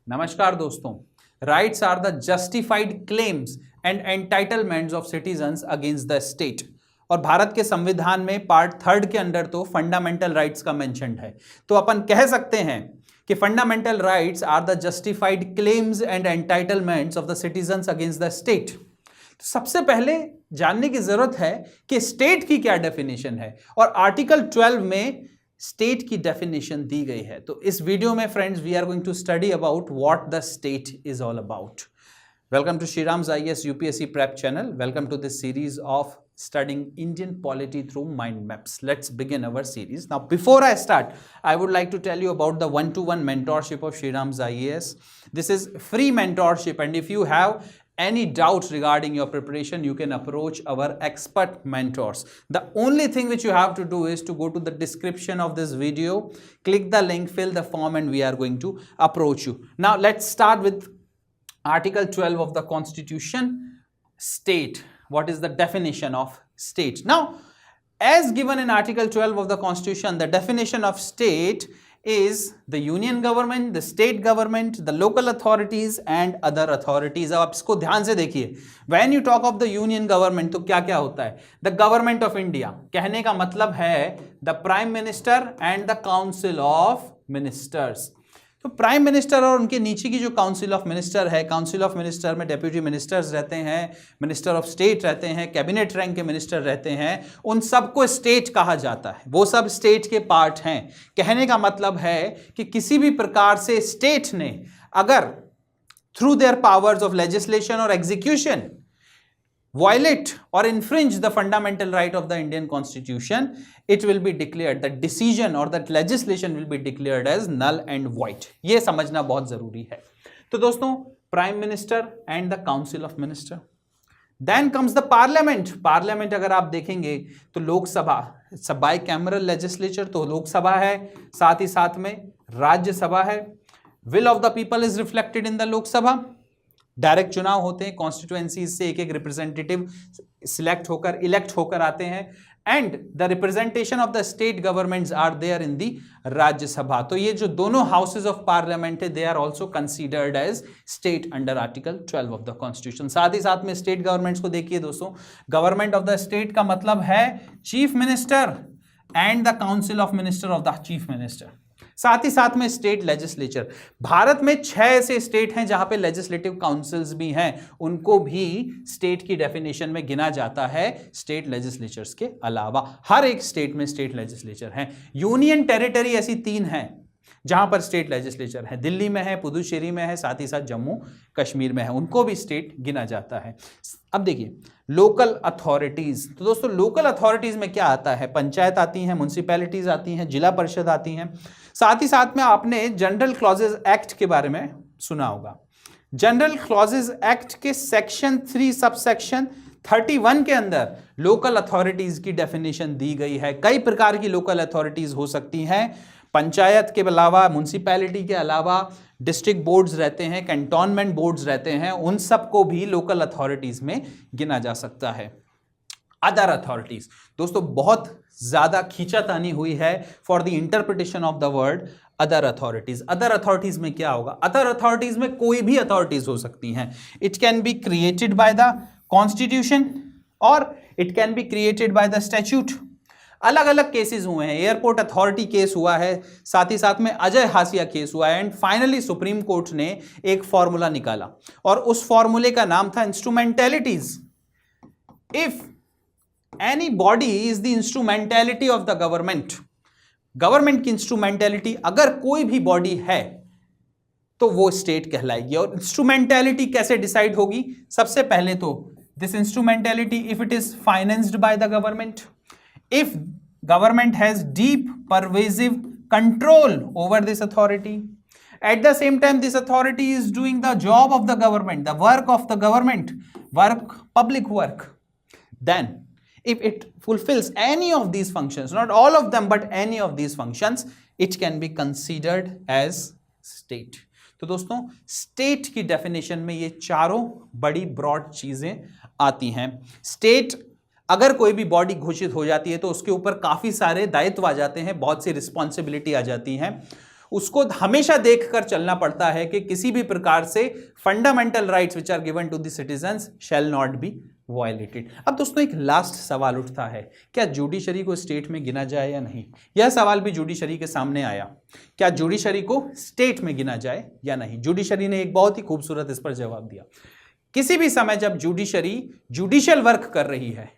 नमस्कार दोस्तों। Rights are the justified claims and entitlements of citizens against the state. और भारत के संविधान में पार्ट 3 के अंदर तो फंडामेंटल राइट्स का मेंशन है। तो अपन कह सकते हैं कि fundamental rights are the justified claims and entitlements of the citizens against the state. तो सबसे पहले जानने की जरूरत है कि स्टेट की क्या डेफिनेशन है, और आर्टिकल 12 में स्टेट की डेफिनेशन दी गई है। तो इस वीडियो में friends we are going to study about what the state is all about. Welcome to Shriram's IAS UPSC prep channel. Welcome to this series of studying Indian polity through mind maps. Let's begin our series. Now before I start, I would like to tell you about the one-to-one mentorship of Shriram's IAS. This is free mentorship, and if you have any doubts regarding your preparation, you can approach our expert mentors. The only thing which you have to do is to go to the description of this video, click the link, fill the form, and we are going to approach you. Now let's start with Article 12 of the Constitution. State. What is the definition of state? Now, as given in Article 12 of the Constitution, the definition of state is the union government, the state government, the local authorities and other authorities. अब इसको ध्यान से देखिए। When you talk of the union government, तो क्या क्या होता है? The government of India, कहने का मतलब है the prime minister and the council of ministers. तो प्राइम मिनिस्टर और उनके नीचे की जो काउंसिल ऑफ मिनिस्टर है, काउंसिल ऑफ मिनिस्टर में डेप्यूटी मिनिस्टर्स रहते हैं, मिनिस्टर ऑफ स्टेट रहते हैं, कैबिनेट रैंक के मिनिस्टर रहते हैं, उन सबको स्टेट कहा जाता है। वो सब स्टेट के पार्ट हैं। कहने का मतलब है कि किसी भी प्रकार से स्टेट ने अगर through their powers of legislation और execution violate or infringe the fundamental right of the Indian Constitution, it will be declared, the decision or that legislation will be declared as null and void. ये समझना बहुत जरूरी है। तो दोस्तों, prime minister and the council of minister, then comes the parliament. Parliament अगर आप देखेंगे तो लोकसभा, बाई कैमरल लेजिस्लेचर, तो लोकसभा है, साथ ही साथ में राज्यसभा है। Will of the people is reflected in the Lok Sabha. Direct चुनाव होते हैं, कॉन्स्टिट्यूएंसीज से एक एक रिप्रेजेंटेटिव सिलेक्ट होकर इलेक्ट होकर आते हैं, and the representation of the state governments are there in the Rajya Sabha. तो ये जो दोनों हाउसेज ऑफ पार्लियामेंट है, they are also considered as state under article 12 of the constitution. साथ ही साथ में स्टेट गवर्नमेंट्स को देखिए दोस्तों, गवर्नमेंट ऑफ द स्टेट का मतलब है chief minister and the council of minister of the chief minister. साथ ही साथ में स्टेट लेजिस्लेचर। भारत में 6 ऐसे स्टेट हैं जहां पे लेजिस्लेटिव काउंसिल्स भी हैं, उनको भी स्टेट की डेफिनेशन में गिना जाता है स्टेट लेजिस्लेचर्स के अलावा। हर एक स्टेट में स्टेट लेजिस्लेचर हैं। यूनियन टेरिटरी ऐसी 3 हैं जहां पर स्टेट लेजिस्लेचर है। दिल्ली में है, पुदुचेरी में है, साथ ही साथ जम्मू कश्मीर में है, उनको भी स्टेट गिना जाता है। अब देखिए लोकल अथॉरिटीज। तो दोस्तों लोकल अथॉरिटीज में क्या आता है? पंचायत आती हैं, म्युनिसिपैलिटीज आती हैं, जिला परिषद आती हैं। साथ ही साथ में आपने जनरल क्लॉजेज एक्ट के बारे में सुना होगा। जनरल क्लॉजेज एक्ट के सेक्शन 3 सबसेक्शन 31 के अंदर लोकल अथॉरिटीज की डेफिनेशन दी गई है। कई प्रकार की लोकल अथॉरिटीज हो सकती हैं। पंचायत के अलावा, म्युनिसिपैलिटी के अलावा डिस्ट्रिक्ट बोर्ड्स रहते हैं, कैंटोनमेंट बोर्ड्स रहते हैं, उन सबको भी लोकल अथॉरिटीज में गिना जा सकता है। अदर अथॉरिटीज, दोस्तों बहुत ज्यादा खींचातानी हुई है for the interpretation of the word other authorities. Other authorities में क्या होगा? अदर अथॉरिटीज में कोई भी अथॉरिटीज हो सकती हैं। It can be created by the constitution और it can be created by the statute. अलग अलग केसेस हुए हैं। एयरपोर्ट अथॉरिटी केस हुआ है, साथ ही साथ में अजय हासिया केस हुआ है, एंड फाइनली सुप्रीम कोर्ट ने एक फॉर्मूला निकाला और उस फॉर्मूले का नाम था इंस्ट्रूमेंटेलिटीज। If any body is the instrumentality of the government, government की इंस्ट्रूमेंटेलिटी अगर कोई भी बॉडी है तो वो स्टेट कहलाएगी। और इंस्ट्रूमेंटेलिटी कैसे डिसाइड होगी? सबसे पहले तो this instrumentality if it is financed by the government, if government has deep pervasive control over this authority, at the same time this authority is doing the job of the government, the work of the government, public work, then if it fulfills any of these functions, not all of them but any of these functions, it can be considered as state. तो दोस्तों state की definition में ये चारों बड़ी broad चीजें आती हैं। स्टेट अगर कोई भी बॉडी घोषित हो जाती है तो उसके ऊपर काफी सारे दायित्व आ जाते हैं, बहुत सी रिस्पॉन्सिबिलिटी आ जाती हैं। उसको हमेशा देखकर चलना पड़ता है कि किसी भी प्रकार से fundamental rights which are given to the citizens shall not be violated. अब दोस्तों एक लास्ट सवाल उठता है, क्या जुडिशरी को स्टेट में गिना जाए या नहीं? यह सवाल भी जुडिशरी के सामने आया, क्या जुडिशरी को स्टेट में गिना जाए या नहीं? जुडिशरी ने एक बहुत ही खूबसूरत इस पर जवाब दिया। किसी भी समय जब जुडिशरी जुडिशियल वर्क कर रही है,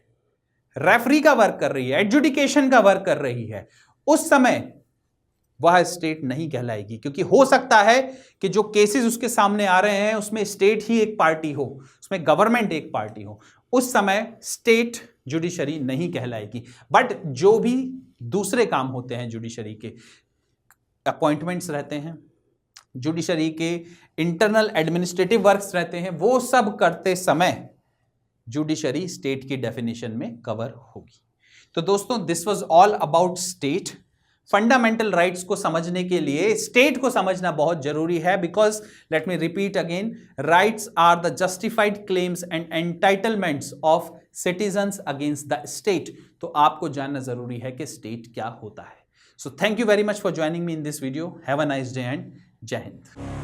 रेफरी का वर्क कर रही है, एडजुडिकेशन का वर्क कर रही है, उस समय वह स्टेट नहीं कहलाएगी, क्योंकि हो सकता है कि जो केसेस उसके सामने आ रहे हैं उसमें स्टेट ही एक पार्टी हो, उसमें गवर्नमेंट एक पार्टी हो, उस समय स्टेट जुडिशरी नहीं कहलाएगी। बट जो भी दूसरे काम होते हैं जुडिशरी के, अपॉइंटमेंट्स रहते हैं, जुडिशरी के इंटरनल एडमिनिस्ट्रेटिव वर्क्स रहते हैं, वो सब करते समय जुडिशरी स्टेट की डेफिनेशन में कवर होगी। तो दोस्तों this was all about state. Fundamental rights को समझने के लिए स्टेट को समझना बहुत जरूरी है, because let me repeat again, rights are the justified claims and entitlements of citizens against the state. तो आपको जानना जरूरी है कि स्टेट क्या होता है। So thank you very much for joining me in this video. Have a nice day and जय हिंद।